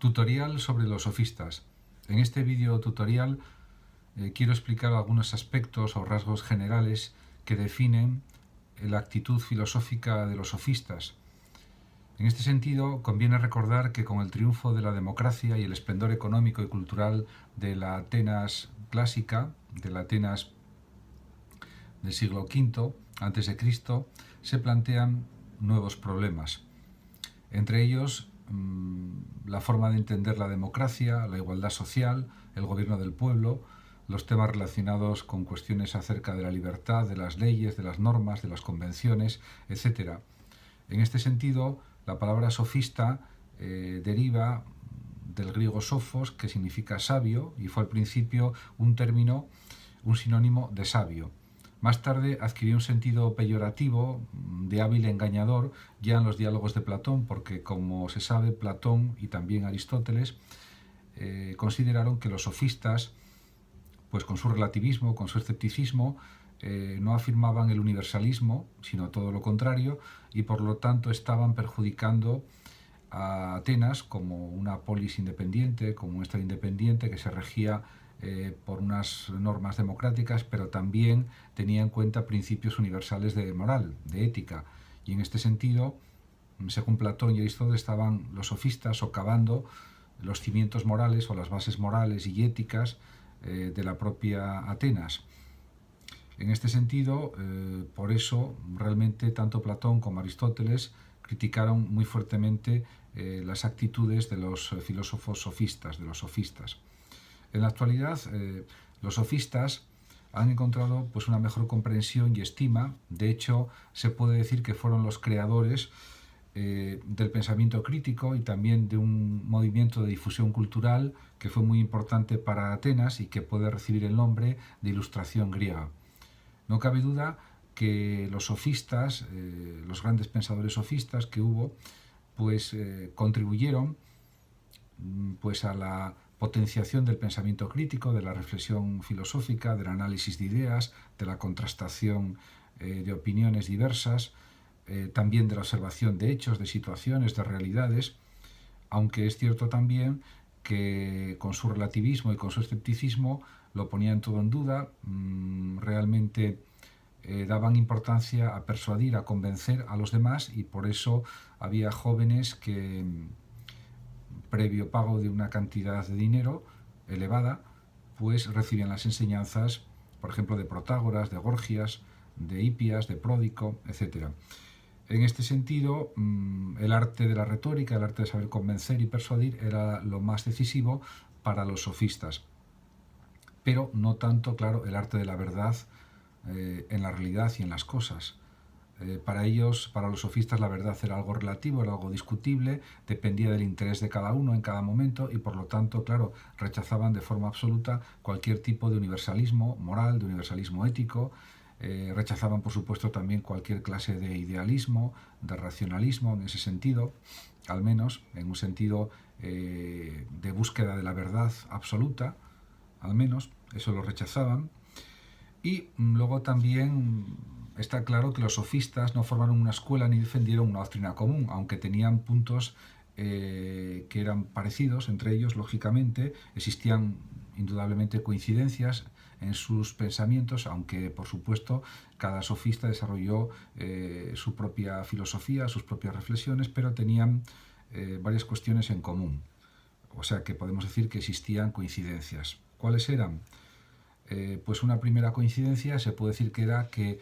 Tutorial sobre los sofistas. En este vídeo tutorial quiero explicar algunos aspectos o rasgos generales que definen la actitud filosófica de los sofistas. En este sentido, conviene recordar que con el triunfo de la democracia y el esplendor económico y cultural de la Atenas clásica, de la Atenas del siglo V a.C., se plantean nuevos problemas. Entre ellos, la forma de entender la democracia, la igualdad social, el gobierno del pueblo, los temas relacionados con cuestiones acerca de la libertad, de las leyes, de las normas, de las convenciones, etc. En este sentido, la palabra sofista deriva del griego sofos, que significa sabio, y fue al principio un sinónimo de sabio. Más tarde adquirió un sentido peyorativo, de hábil engañador, ya en los diálogos de Platón, porque, como se sabe, Platón y también Aristóteles consideraron que los sofistas, pues con su relativismo, con su escepticismo, no afirmaban el universalismo, sino todo lo contrario, y por lo tanto estaban perjudicando a Atenas como una polis independiente, como un estado independiente que se regía por unas normas democráticas, pero también tenía en cuenta principios universales de moral, de ética. Y en este sentido, según Platón y Aristóteles, estaban los sofistas socavando los cimientos morales o las bases morales y éticas de la propia Atenas. En este sentido, por eso, realmente tanto Platón como Aristóteles criticaron muy fuertemente las actitudes de los filósofos sofistas, de los sofistas. En la actualidad, los sofistas han encontrado pues una mejor comprensión y estima. De hecho, se puede decir que fueron los creadores del pensamiento crítico y también de un movimiento de difusión cultural que fue muy importante para Atenas y que puede recibir el nombre de Ilustración griega. No cabe duda que los sofistas, los grandes pensadores sofistas que hubo, pues contribuyeron pues a la potenciación del pensamiento crítico, de la reflexión filosófica, del análisis de ideas, de la contrastación de opiniones diversas, también de la observación de hechos, de situaciones, de realidades, aunque es cierto también que con su relativismo y con su escepticismo lo ponían todo en duda, realmente daban importancia a persuadir, a convencer a los demás, y por eso había jóvenes que, previo pago de una cantidad de dinero elevada, pues recibían las enseñanzas, por ejemplo, de Protágoras, de Gorgias, de Hipias, de Pródico, etc. En este sentido, el arte de la retórica, el arte de saber convencer y persuadir era lo más decisivo para los sofistas. Pero no tanto, claro, el arte de la verdad en la realidad y en las cosas. Para ellos, para los sofistas, la verdad era algo relativo, era algo discutible, dependía del interés de cada uno en cada momento y, por lo tanto, claro, rechazaban de forma absoluta cualquier tipo de universalismo moral, de universalismo ético. Rechazaban, por supuesto, también cualquier clase de idealismo, de racionalismo en ese sentido, al menos en un sentido de búsqueda de la verdad absoluta, al menos, eso lo rechazaban. Y luego también está claro que los sofistas no formaron una escuela ni defendieron una doctrina común, aunque tenían puntos que eran parecidos entre ellos, lógicamente. Existían indudablemente coincidencias en sus pensamientos, aunque por supuesto cada sofista desarrolló su propia filosofía, sus propias reflexiones, pero tenían varias cuestiones en común. O sea que podemos decir que existían coincidencias. ¿Cuáles eran? Pues una primera coincidencia se puede decir que era que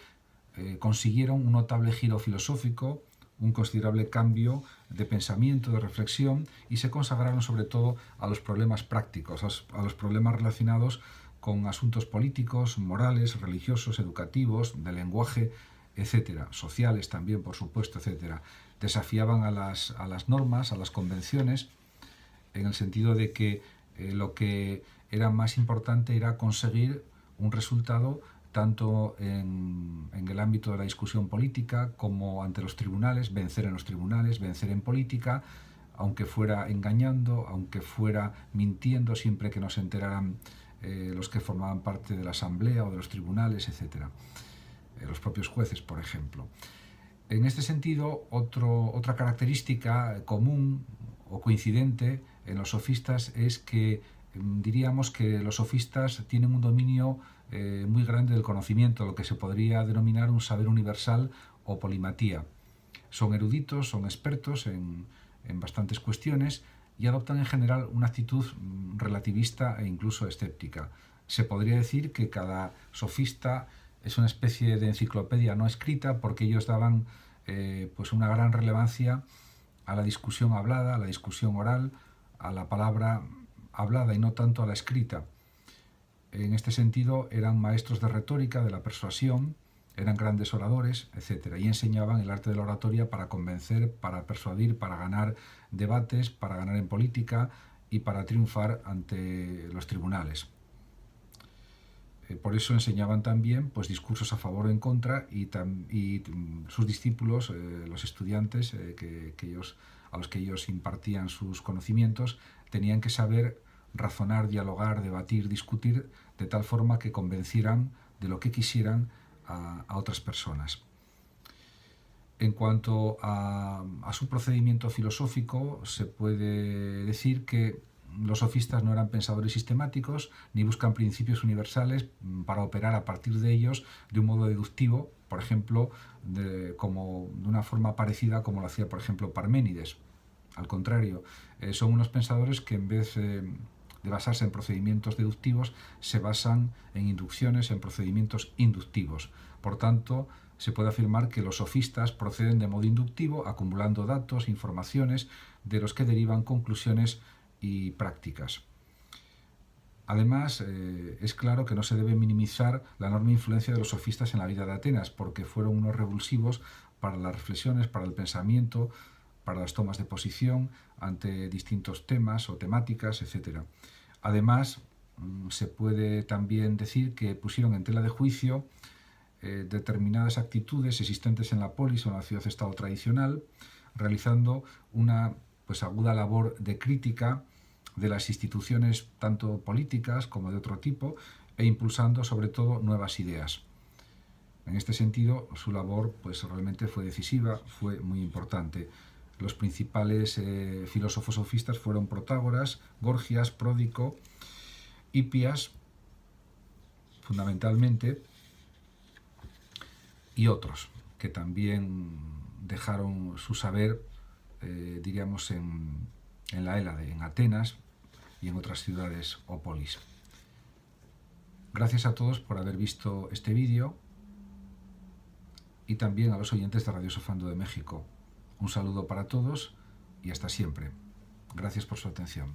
consiguieron un notable giro filosófico, un considerable cambio de pensamiento, de reflexión, y se consagraron sobre todo a los problemas prácticos, a los problemas relacionados con asuntos políticos, morales, religiosos, educativos, de lenguaje, etcétera, sociales también, por supuesto, etcétera. Desafiaban a las normas, a las convenciones, en el sentido de que lo que era más importante era conseguir un resultado tanto en el ámbito de la discusión política como ante los tribunales, vencer en los tribunales, vencer en política, aunque fuera engañando, aunque fuera mintiendo, siempre que no se enteraran los que formaban parte de la asamblea o de los tribunales, etc. Los propios jueces, por ejemplo. En este sentido, otra característica común o coincidente en los sofistas es que diríamos que los sofistas tienen un dominio muy grande del conocimiento, lo que se podría denominar un saber universal o polimatía. Son eruditos, son expertos en bastantes cuestiones y adoptan en general una actitud relativista e incluso escéptica. Se podría decir que cada sofista es una especie de enciclopedia no escrita, porque ellos daban pues una gran relevancia a la discusión hablada, a la discusión oral, a la palabra hablada y no tanto a la escrita. En este sentido eran maestros de retórica, de la persuasión, eran grandes oradores, etc. Y enseñaban el arte de la oratoria para convencer, para persuadir, para ganar debates, para ganar en política y para triunfar ante los tribunales. Por eso enseñaban también pues, discursos a favor o en contra y sus discípulos, los estudiantes a los que ellos impartían sus conocimientos, tenían que saber razonar, dialogar, debatir, discutir de tal forma que convencieran de lo que quisieran a otras personas. En cuanto a su procedimiento filosófico, se puede decir que los sofistas no eran pensadores sistemáticos ni buscan principios universales para operar a partir de ellos de un modo deductivo, por ejemplo, de una forma parecida como lo hacía, por ejemplo, Parménides. Al contrario, son unos pensadores que en vez de basarse en procedimientos deductivos, se basan en inducciones, en procedimientos inductivos. Por tanto, se puede afirmar que los sofistas proceden de modo inductivo, acumulando datos, informaciones, de los que derivan conclusiones y prácticas. Además, es claro que no se debe minimizar la enorme influencia de los sofistas en la vida de Atenas, porque fueron unos revulsivos para las reflexiones, para el pensamiento, para las tomas de posición ante distintos temas o temáticas, etc. Además, se puede también decir que pusieron en tela de juicio determinadas actitudes existentes en la polis o en la ciudad-estado tradicional, realizando una aguda labor de crítica de las instituciones tanto políticas como de otro tipo e impulsando sobre todo nuevas ideas. En este sentido, su labor realmente fue decisiva, fue muy importante. Los principales filósofos sofistas fueron Protágoras, Gorgias, Pródico, Hipias, fundamentalmente, y otros que también dejaron su saber, diríamos, en la Hélade, en Atenas y en otras ciudades o polis. Gracias a todos por haber visto este vídeo y también a los oyentes de Radio Sofando de México. Un saludo para todos y hasta siempre. Gracias por su atención.